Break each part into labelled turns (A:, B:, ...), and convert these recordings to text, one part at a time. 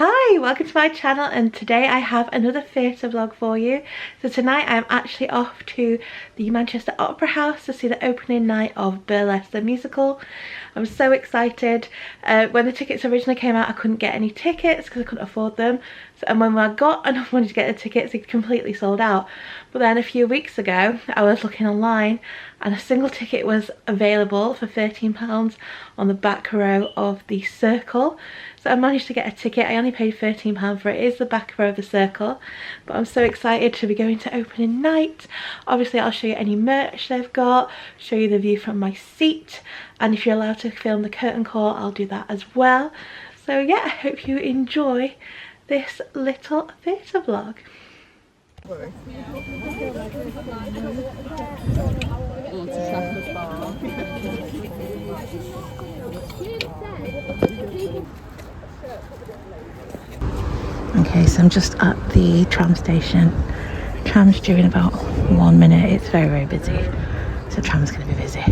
A: Hi, welcome to my channel, and today I have another theatre vlog for you. So tonight I'm actually off to the Manchester Opera House to see the opening night of Burlesque The Musical. I'm so excited. When the tickets originally came out I couldn't get any tickets because I couldn't afford them. And when I got enough money to get the tickets, it completely sold out. But then a few weeks ago I was looking online and a single ticket was available for £13 on the back row of the Circle. So I managed to get a ticket. I only paid £13 for it. It is the back row of the Circle. But I'm so excited to be going to opening night. Obviously I'll show you any merch they've got, show you the view from my seat, and if you're allowed to film the curtain call I'll do that as well. So yeah, I hope you enjoy this little theatre vlog. Okay, so I'm just at the tram station. Tram's due in about 1 minute. It's very, very busy. So tram's going to be busy.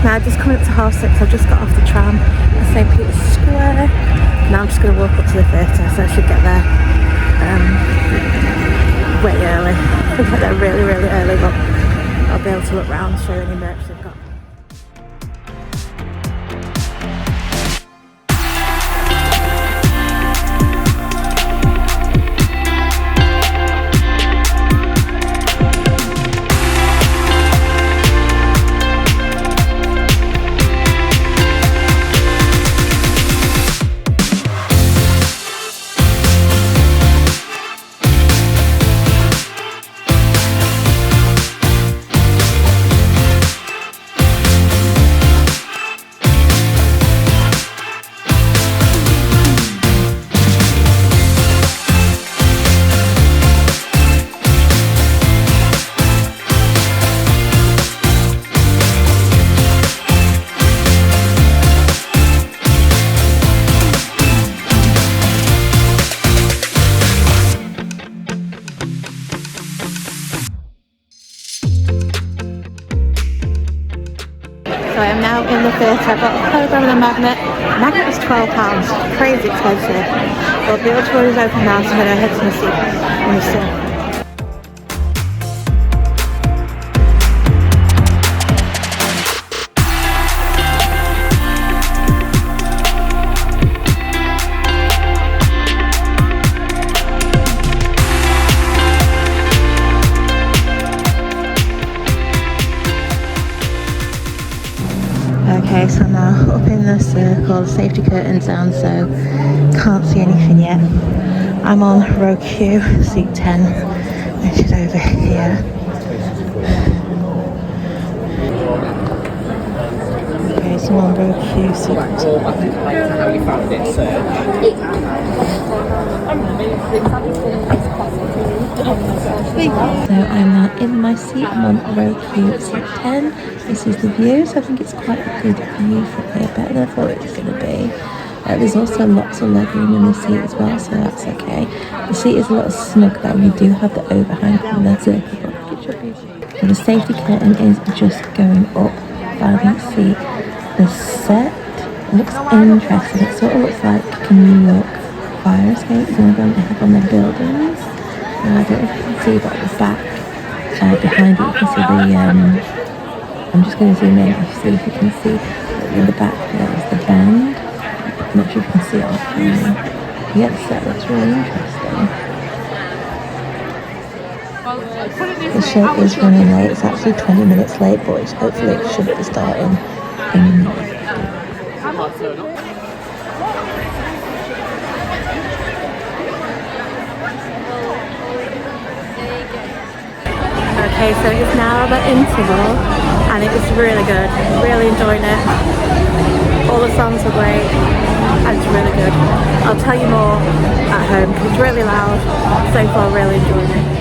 A: Now just coming up to 6:30, I've just got off the tram at St Peter's Square. Now I'm just going to walk up to the theatre, so I should get there way early. I'll get there really, really early, but I'll be able to look around, show you any merch they've got. So I am now in the theatre. I've got a program and a magnet. The magnet was £12, crazy expensive. But the auditorium is open now, so I'm going to head to my seat in the store. Okay, so I'm now up in the Circle, the safety curtain's down, so can't see anything yet. I'm on row Q, seat 10, and she's over here. Okay, so I'm on row Q, seat 10.
B: How you found it,
A: So I'm now in my seat, I'm on row Q, seat 10. This is the view, so I think it's quite a good view from here, better than I thought it was going to be. There's also lots of legroom in the seat as well, so that's okay. The seat is a little snug though, we do have the overhang from the Circle, but I think it should be. So the safety curtain is just going up by the seat. The set looks interesting, it sort of looks like a New York fire escape, some of them they have on their buildings. I don't know if you can see, but at the back, behind it you can see the, I'm just going to zoom in and see if you can see that in the back there is the band. I'm not sure if you can see it on camera. Yeah, the set looks really interesting. The show is running late, it's actually 20 minutes late, but hopefully it should be starting in Okay, so it's now the interval and it was really good. Really enjoying it. All the songs were great and it's really good. I'll tell you more at home because it's really loud. So far, really enjoying it.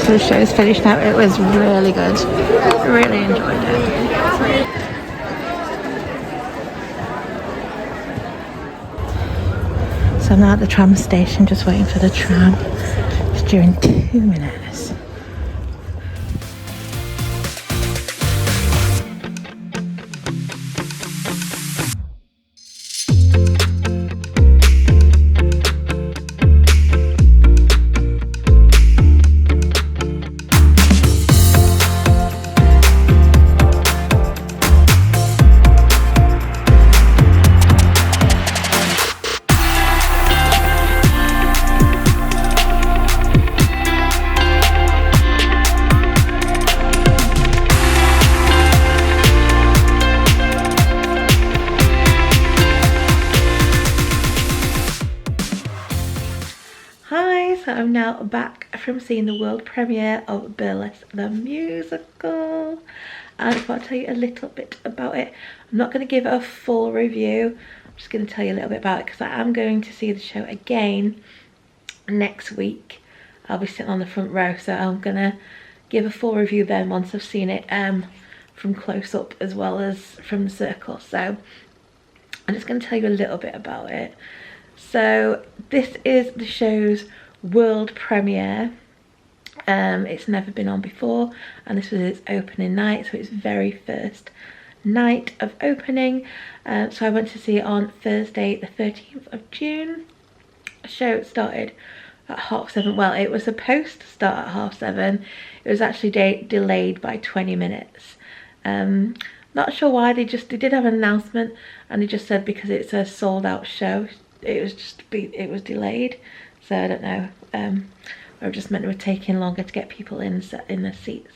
A: So the show's finished now. It was really good. Really enjoyed it. So I'm now at the tram station, just waiting for the tram. It's due in 2 minutes. So I'm now back from seeing the world premiere of Burlesque The Musical, and if I tell you a little bit about it, I'm not going to give it a full review. I'm just going to tell you a little bit about it because I am going to see the show again next week. I'll be sitting on the front row, so I'm going to give a full review then once I've seen it from close up as well as from the circle. So I'm just going to tell you a little bit about it. So this is the show's world premiere. It's never been on before, and this was its opening night, so its very first night of opening. So I went to see it on Thursday the 13th of June. The show started at 7:30. Well, it was supposed to start at 7:30. It was actually delayed by 20 minutes. Not sure why. They did have an announcement, and they just said because it's a sold out show, it was delayed. So I don't know, or just meant it was taking longer to get people in the seats.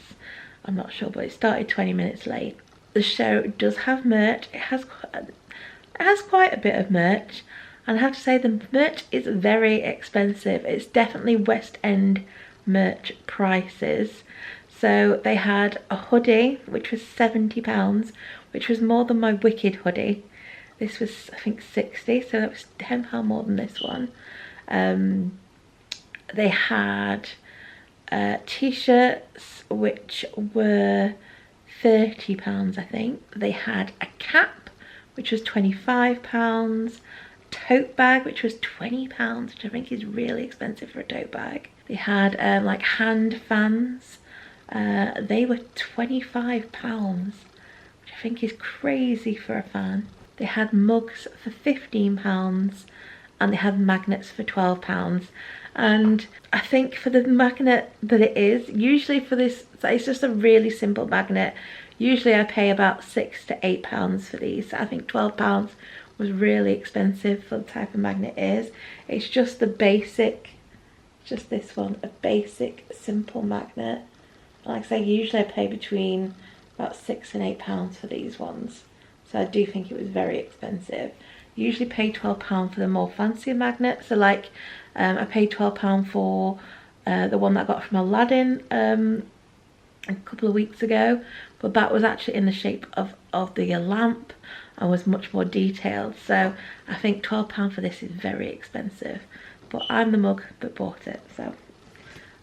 A: I'm not sure, but it started 20 minutes late. The show does have merch. It has quite a bit of merch, and I have to say the merch is very expensive. It's definitely West End merch prices. So they had a hoodie which was £70, which was more than my Wicked hoodie. This was, I think, 60, so that was £10 more than this one. They had t-shirts which were £30, I think. They had a cap which was £25, tote bag which was £20, which I think is really expensive for a tote bag. They had like hand fans. They were £25, which I think is crazy for a fan. They had mugs for £15, and they had magnets for £12. And I think for the magnet that it is, usually for this, it's just a really simple magnet. Usually I pay about £6 to £8 for these. So I think £12 was really expensive for the type of magnet it is. It's just the basic, just this one, a basic simple magnet. Like I say, usually I pay between about £6 and £8 for these ones. so I do think it was very expensive. You usually pay £12 for the more fancier magnets, so like I paid £12 for the one that I got from Aladdin a couple of weeks ago, but that was actually in the shape of the lamp and was much more detailed. So I think £12 for this is very expensive, but I'm the mug that bought it, so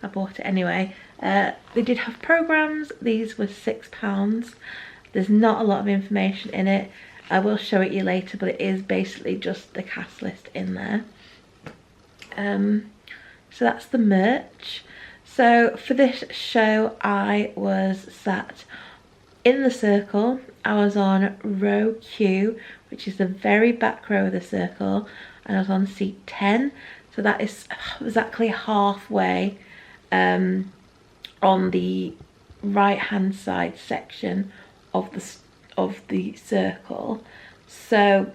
A: I bought it anyway. They did have programs. These were £6. There's not a lot of information in it. I will show it you later, but it is basically just the cast list in there. So that's the merch. So for this show, I was sat in the circle. I was on row Q, which is the very back row of the circle, and I was on seat 10. So that is exactly halfway on the right hand side section of the circle. So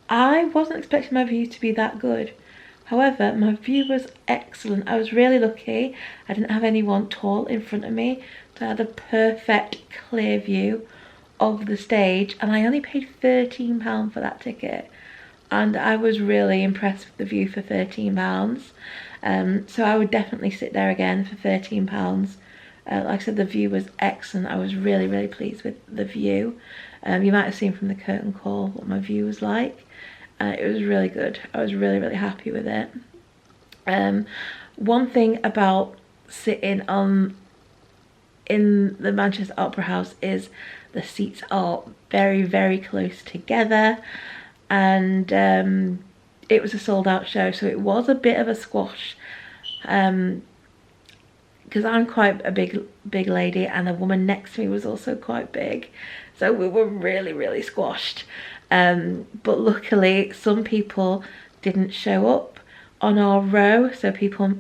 A: I wasn't expecting my view to be that good. However, my view was excellent. I was really lucky. I didn't have anyone tall in front of me, so I had a perfect clear view of the stage, and I only paid £13 for that ticket, and I was really impressed with the view for £13. So I would definitely sit there again for £13. Like I said, the view was excellent. I was really pleased with the view. You might have seen from the curtain call what my view was like. It was really good. I was really happy with it. One thing about sitting in the Manchester Opera House is the seats are very close together, and it was a sold out show, so it was a bit of a squash, because I'm quite a big lady, and the woman next to me was also quite big, so we were really squashed. But luckily some people didn't show up on our row, so people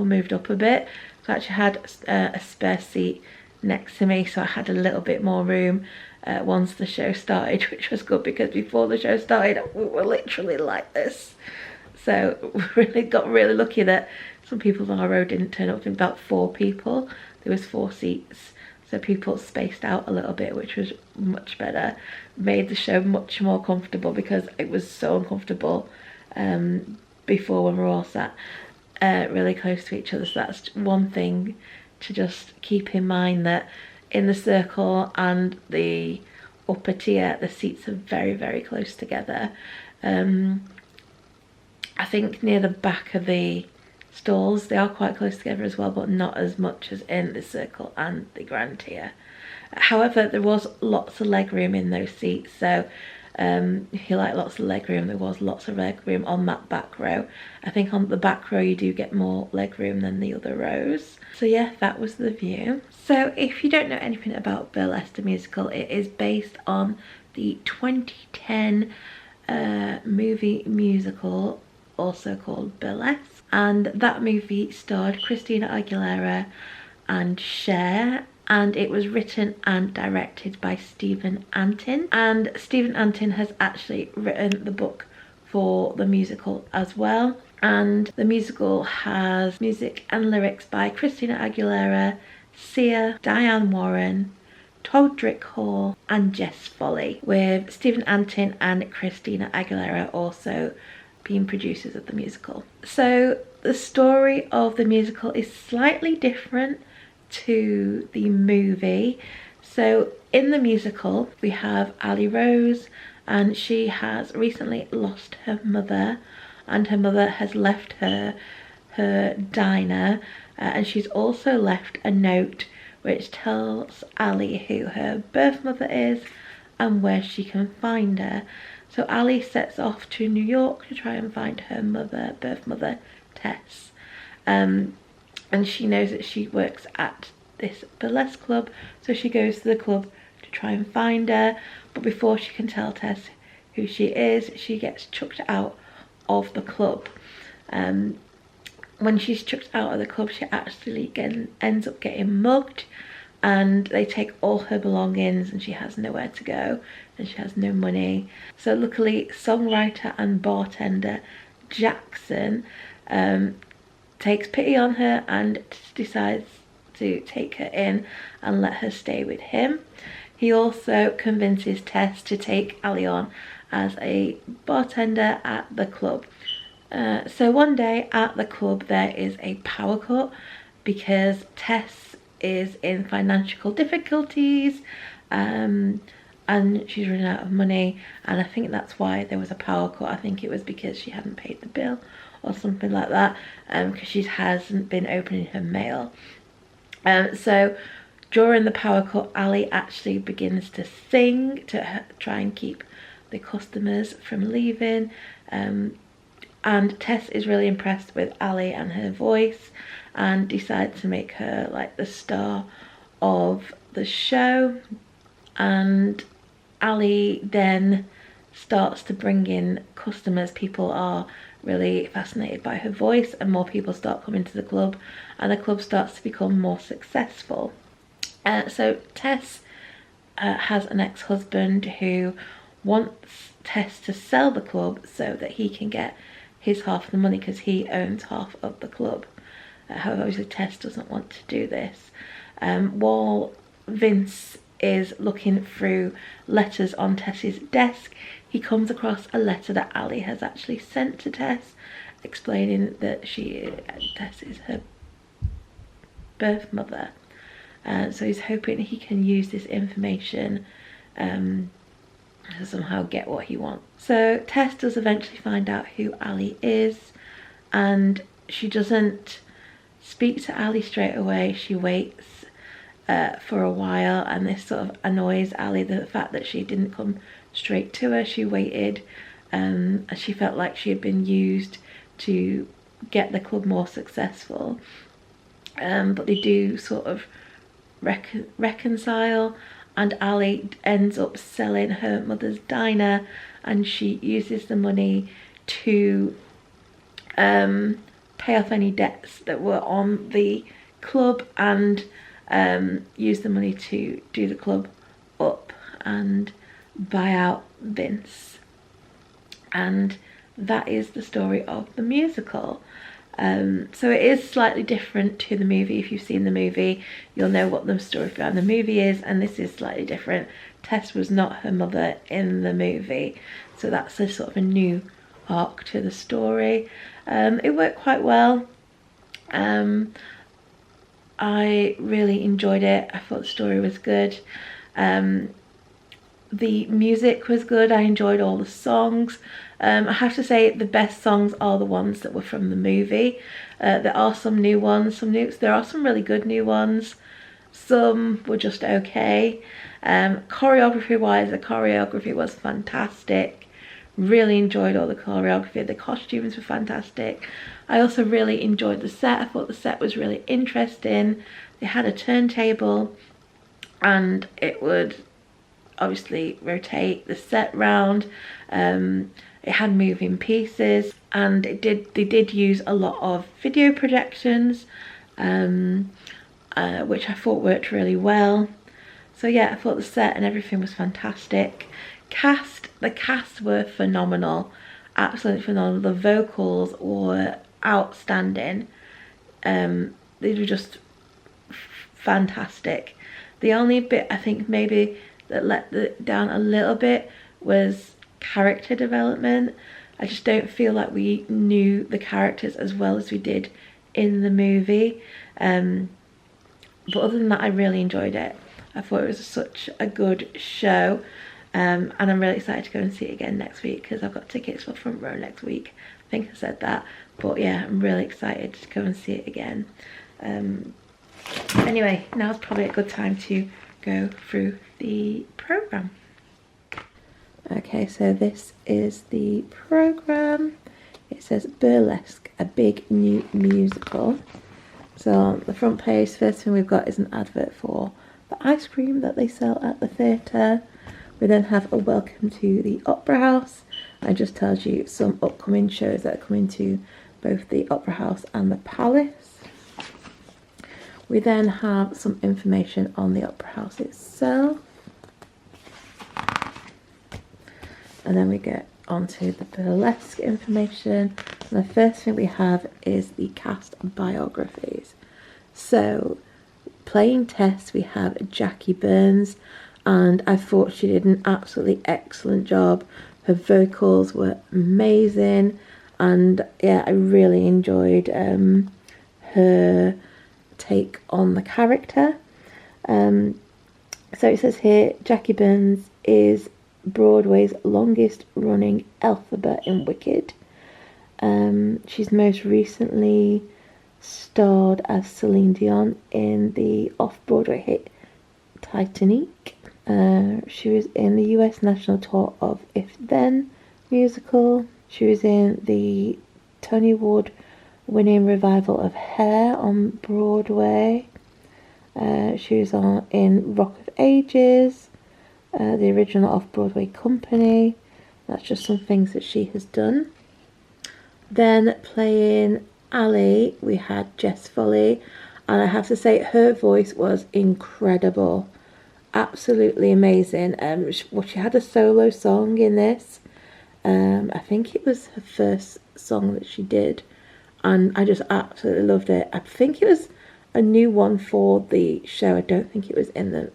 A: moved up a bit. So I actually had a spare seat next to me, so I had a little bit more room once the show started, which was good, because before the show started we were literally like this. So we got really lucky that some people on our row didn't turn up. About 4 people. There was 4 seats, so people spaced out a little bit, which was much better. Made the show much more comfortable, because it was so uncomfortable before when we were all sat really close to each other. So that's one thing to just keep in mind, that in the circle and the upper tier, the seats are very close together. I think near the back of the stalls they are quite close together as well, but not as much as in the circle and the grand tier. However, there was lots of leg room in those seats, so if you like lots of leg room, there was lots of leg room on that back row. I think on the back row you do get more leg room than the other rows. So yeah, that was the view. So if you don't know anything about Burlesque the Musical, it is based on the 2010 movie musical, also called Burlesque, and that movie starred Christina Aguilera and Cher, and it was written and directed by Steven Antin, and Steven Antin has actually written the book for the musical as well. And the musical has music and lyrics by Christina Aguilera, Sia, Diane Warren, Todrick and Jess Folley, with Steven Antin and Christina Aguilera also being producers of the musical. So the story of the musical is slightly different to the movie. So in the musical we have Ali Rose, and she has recently lost her mother, and her mother has left her diner, and she's also left a note which tells Ali who her birth mother is and where she can find her. So Ali sets off to New York to try and find her birth mother, Tess. And she knows that she works at this burlesque club, so she goes to the club to try and find her. But before she can tell Tess who she is, she gets chucked out of the club. When she's chucked out of the club, she actually ends up getting mugged, and they take all her belongings, and she has nowhere to go, and she has no money. So luckily songwriter and bartender Jackson takes pity on her and decides to take her in and let her stay with him. He also convinces Tess to take Ali on as a bartender at the club. So one day at the club there is a power cut because Tess is in financial difficulties, and she's running out of money, and I think that's why there was a power cut. I think it was because she hadn't paid the bill or something like that, because she hasn't been opening her mail. So during the power cut, Ali actually begins to sing to try and keep the customers from leaving, and Tess is really impressed with Ali and her voice and decides to make her like the star of the show. And Ali then starts to bring in customers. People are really fascinated by her voice, and more people start coming to the club, and the club starts to become more successful. So Tess has an ex-husband who wants Tess to sell the club so that he can get his half of the money, because he owns half of the club. However, obviously Tess doesn't want to do this. While Vince is looking through letters on Tess's desk, he comes across a letter that Ali has actually sent to Tess, explaining that Tess is her birth mother. So he's hoping he can use this information to somehow get what he wants. So Tess does eventually find out who Ali is, and she doesn't speak to Ali straight away. She waits for a while, and this sort of annoys Ali, the fact that she didn't come straight to her. She waited, and she felt like she had been used to get the club more successful. But they do sort of reconcile, and Ali ends up selling her mother's diner, and she uses the money to pay off any debts that were on the club, and use the money to do the club up and buy out Vince. And that is the story of the musical. So it is slightly different to the movie. If you've seen the movie, you'll know what the story behind the movie is, and this is slightly different. Tess was not her mother in the movie, so that's a sort of a new arc to the story. It worked quite well. I really enjoyed it. I thought the story was good. The music was good. I enjoyed all the songs. I have to say the best songs are the ones that were from the movie. There are some new ones, there are some really good new ones. Some were just okay. Choreography wise, the choreography was fantastic. Really enjoyed all the choreography. The costumes were fantastic. I also really enjoyed the set. I thought the set was really interesting. They had a turntable, and it would obviously rotate the set round. It had moving pieces, and they did use a lot of video projections, which I thought worked really well. So yeah, I thought the set and everything was fantastic. The cast were phenomenal, absolutely phenomenal. The vocals were outstanding. They were just fantastic. The only bit I think maybe that let it down a little bit was character development. I just don't feel like we knew the characters as well as we did in the movie. But other than that, I really enjoyed it. I thought it was such a good show. And I'm really excited to go and see it again next week, because I've got tickets for front row next week. I think I said that. But yeah, I'm really excited to go and see it again. Anyway, now's probably a good time to go through the programme. Okay, so this is the programme. It says Burlesque, a big new musical. So on the front page, first thing we've got is an advert for the ice cream that they sell at the theatre. We then have a welcome to the Opera House. It just tells you some upcoming shows that are coming to both the Opera House and the Palace. We then have some information on the Opera House itself. And then we get onto the burlesque information. And the first thing we have is the cast biographies. So playing Tess, we have Jackie Burns, and I thought she did an absolutely excellent job. Her vocals were amazing, and yeah, I really enjoyed her take on the character. So it says here, Jackie Burns is Broadway's longest running Elphaba in Wicked. She's most recently starred as Celine Dion in the off-Broadway hit Titanic. She was in the US national tour of If Then musical. She was in the Tony Award winning revival of Hair on Broadway. She was in Rock of Ages, the original off-Broadway company. That's just some things that she has done. Then playing Ali, we had Jess Folley, and I have to say her voice was incredible, absolutely amazing. She had a solo song in this. I think it was her first song that she did, and I just absolutely loved it. I think it was a new one for the show. I don't think it was in the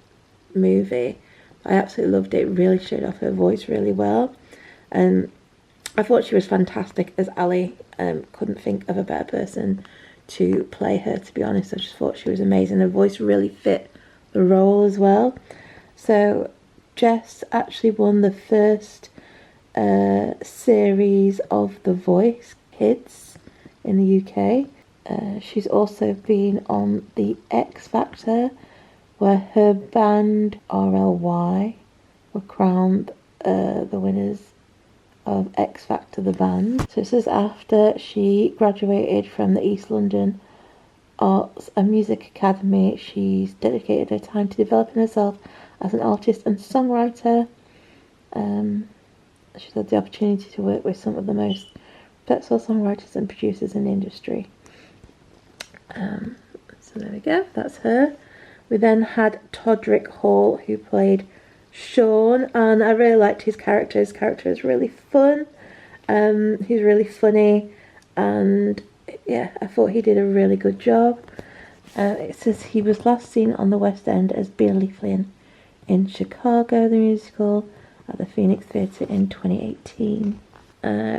A: movie. I absolutely loved it. It really showed off her voice really well, and I thought she was fantastic as Ali. Couldn't think of a better person to play her, to be honest. I just thought she was amazing. Her voice really fit the role as well. So Jess actually won the first series of The Voice Kids in the UK. She's also been on The X Factor, where her band RLY were crowned the winners of X Factor the band. So it says after she graduated from the East London Arts and Music Academy, she's dedicated her time to developing herself as an artist and songwriter. She's had the opportunity to work with some of the most successful songwriters and producers in the industry. So there we go, that's her. We then had Todrick Hall, who played Sean, and I really liked his character. His character is really fun. He's really funny, and yeah, I thought he did a really good job. It says he was last seen on the West End as Billy Flynn in Chicago the Musical at the Phoenix Theatre in 2018.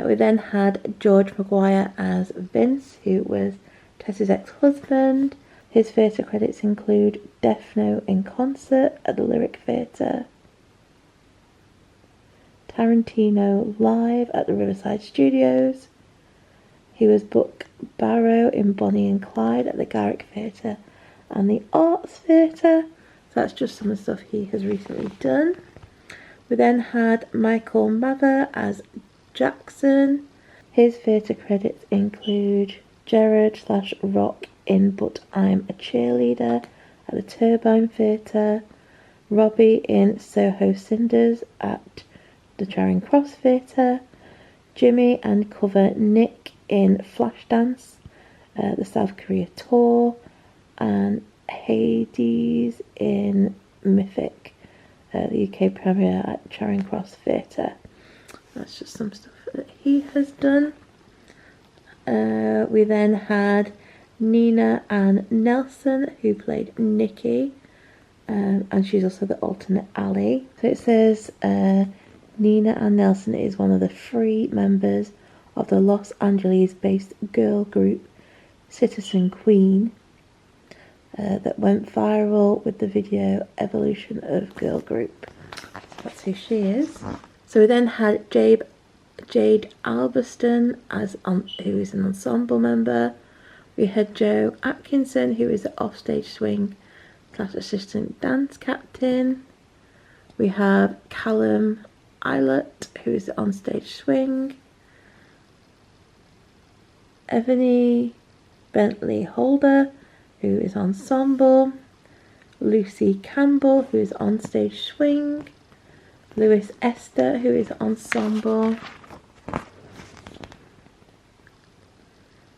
A: We then had George Maguire as Vince, who was Tess's ex-husband. His theatre credits include Death Note in concert at the Lyric Theatre, Tarantino live at the Riverside Studios. He was Buck Barrow in Bonnie and Clyde at the Garrick Theatre and the Arts Theatre. So that's just some of the stuff he has recently done. We then had Michael Mather as Jackson. His theatre credits include Gerard/Rock in But I'm a Cheerleader at the Turbine Theatre, Robbie in Soho Cinders at the Charing Cross Theatre, Jimmy and cover Nick in Flashdance, the South Korea tour, and Hades in Mythic, the UK premiere at Charing Cross Theatre. That's just some stuff that he has done. We then had Nina Ann Nelson, who played Nikki, and she's also the alternate Ali. So it says Nina Ann Nelson is one of the 3 members of the Los Angeles-based girl group Citizen Queen that went viral with the video Evolution of Girl Group. So that's who she is. So we then had Jade Alberston who is an ensemble member. We had Joe Atkinson, who is the offstage swing / assistant dance captain. We have Callum Eilert, who is the onstage swing. Ebony Bentley Holder, who is ensemble. Lucy Campbell, who is onstage swing. Lewis Esther, who is ensemble.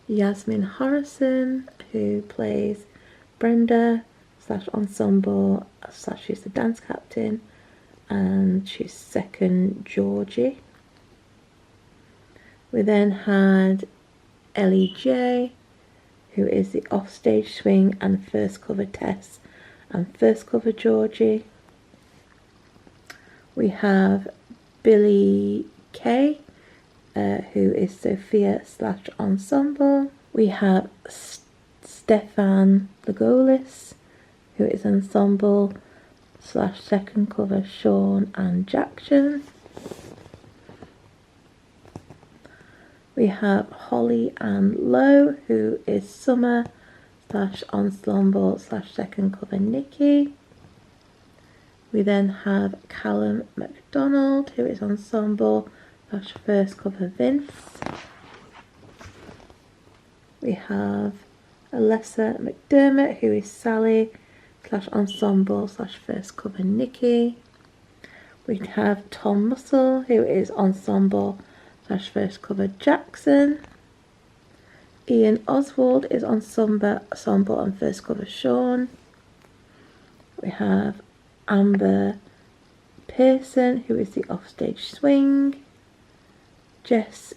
A: Yasmin Harrison, who plays Brenda / ensemble / she's the dance captain, and she's second Georgie. We then had Ellie J, who is the offstage swing and first cover Tess and first cover Georgie. We have Billy Kay, who is Sophia / ensemble. We have Stefan Legolis, who is ensemble / second cover Sean and Jackson. We have Holly and Lowe, who is Summer / ensemble / second cover Nikki. We then have Callum MacDonald, who is ensemble / first cover Vince. We have Alessa McDermott, who is Sally / ensemble / first cover Nikki. We have Tom Muscle, who is ensemble / first cover Jackson. Ian Oswald is ensemble and first cover Sean. We have Amber Pearson, who is the offstage swing. Jess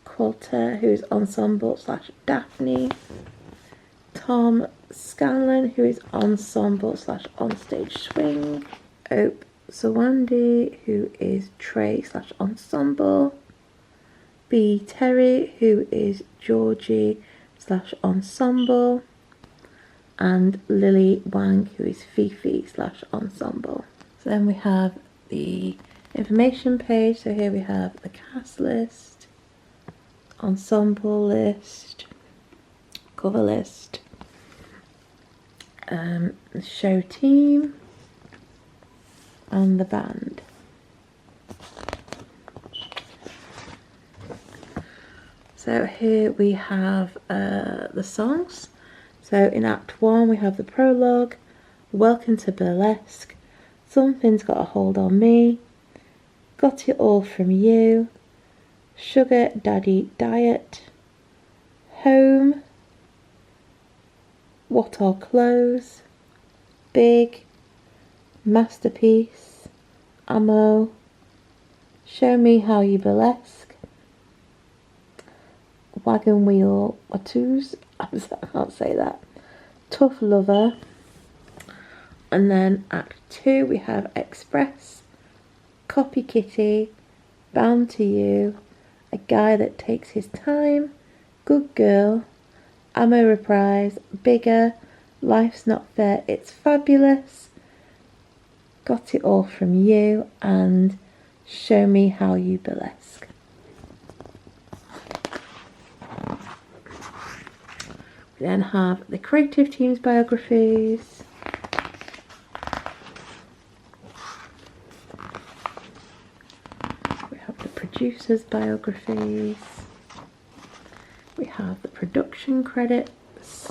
A: Coulter, who is ensemble / Daphne. Tom Scanlon, who is ensemble / onstage swing. Ope Sawandi, who is Trey / ensemble. B Terry, who is Georgie / ensemble. And Lily Wang, who is Fifi / ensemble. So then we have the information page. So here we have the cast list, ensemble list, cover list, the show team, and the band. So here we have the songs. So in Act 1 we have the prologue, Welcome to Burlesque, Something's Got a Hold on Me, Got It All From You, Sugar Daddy Diet, Home, What Are Clothes, Big, Masterpiece, Ammo, Show Me How You Burlesque, Wagon Wheel Wattoos, I can't say that, Tough Lover. And then Act 2 we have Express, Copy Kitty, Bound to You, A Guy That Takes His Time, Good Girl, Ammo Reprise, Bigger, Life's Not Fair, It's Fabulous, Got It All From You, and Show Me How You Burlesque. We then have the creative team's biographies. We have the producers' biographies. We have the production credits.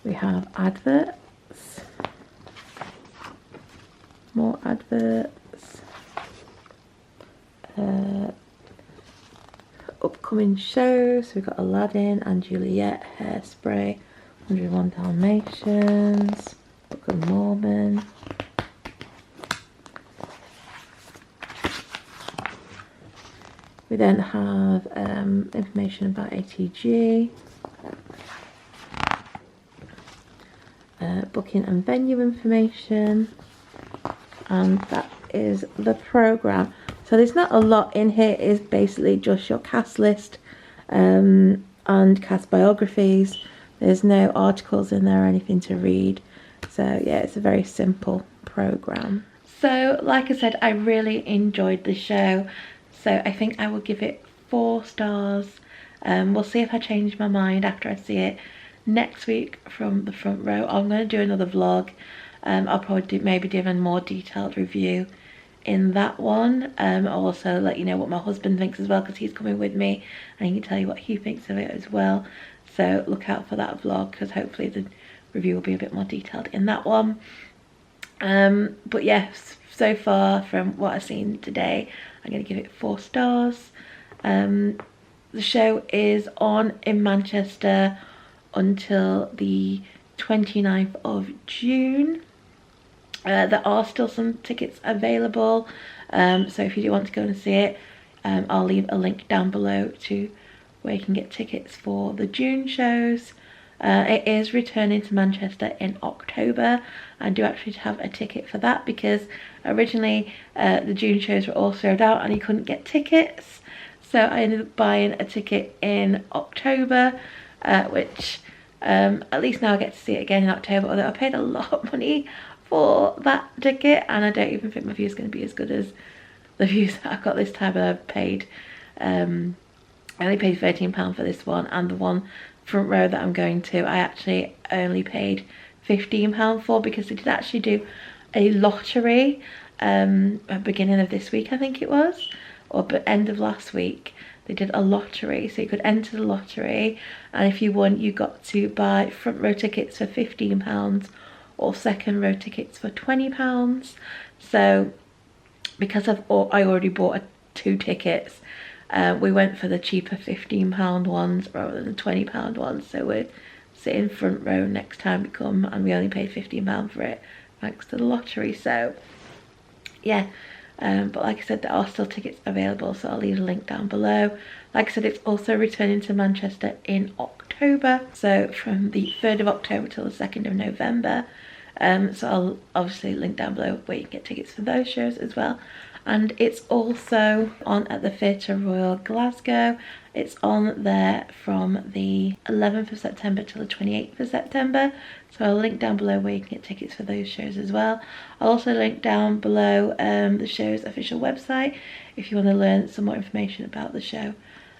A: We have adverts. More adverts. Upcoming shows. So we've got Aladdin and Juliet, Hairspray, 101 Dalmatians, Book of Mormon. We then have information about ATG, booking and venue information, and that is the programme. So there's not a lot in here, it is basically just your cast list and cast biographies. There's no articles in there or anything to read. So yeah, it's a very simple programme. So like I said, I really enjoyed the show. So I think I will give it 4 stars. We'll see if I change my mind after I see it next week from the front row. I'm going to do another vlog. I'll probably maybe do a more detailed review in that one. I'll also let you know what my husband thinks as well, because he's coming with me and he can tell you what he thinks of it as well. So look out for that vlog, because hopefully the review will be a bit more detailed in that one. But yes, so far from what I've seen today, I'm going to give it 4 stars. The show is on in Manchester until the 29th of June. There are still some tickets available, so if you do want to go and see it, I'll leave a link down below to where you can get tickets for the June shows. It is returning to Manchester in October. I do actually have a ticket for that because originally the June shows were all sold out and you couldn't get tickets. So I ended up buying a ticket in October, which at least now I get to see it again in October, although I paid a lot of money for that ticket and I don't even think my view is going to be as good as the views that I got this time. I paid, I only paid £13 for this one, and the one front row that I'm going to I actually only paid £15 for, because they did actually do a lottery at the beginning of this week, I think it was, or end of last week. They did a lottery, so you could enter the lottery, and if you won you got to buy front row tickets for £15 or second row tickets for £20. So because I already bought 2 tickets, we went for the cheaper £15 ones rather than the £20 ones, so we're sitting front row next time we come, and we only paid £15 for it thanks to the lottery. So yeah, but like I said, there are still tickets available, so I'll leave a link down below. Like I said, it's also returning to Manchester in October, so from the 3rd of October till the 2nd of November. So I'll obviously link down below where you can get tickets for those shows as well. And it's also on at the Theatre Royal Glasgow. It's on there from the 11th of September till the 28th of September. So I'll link down below where you can get tickets for those shows as well. I'll also link down below the show's official website if you want to learn some more information about the show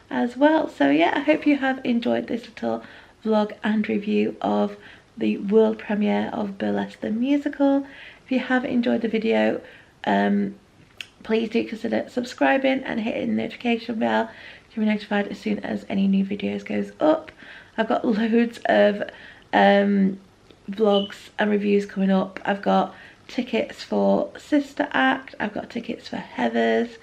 A: as well. So yeah, I hope you have enjoyed this little vlog and review of the world premiere of Burlesque The Musical. If you have enjoyed the video, please do consider subscribing and hitting the notification bell to be notified as soon as any new videos goes up. I've got loads of vlogs and reviews coming up. I've got tickets for Sister Act, I've got tickets for Heathers,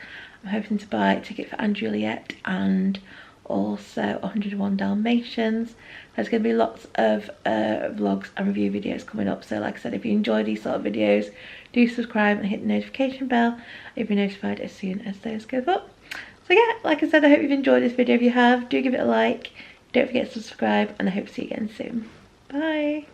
A: I'm hoping to buy a ticket for Anne Juliet and also 101 Dalmatians. There's going to be lots of vlogs and review videos coming up, so like I said, if you enjoy these sort of videos, do subscribe and hit the notification bell. You'll be notified as soon as those go up. So yeah, like I said, I hope you've enjoyed this video. If you have, do give it a like, don't forget to subscribe, and I hope to see you again soon. Bye!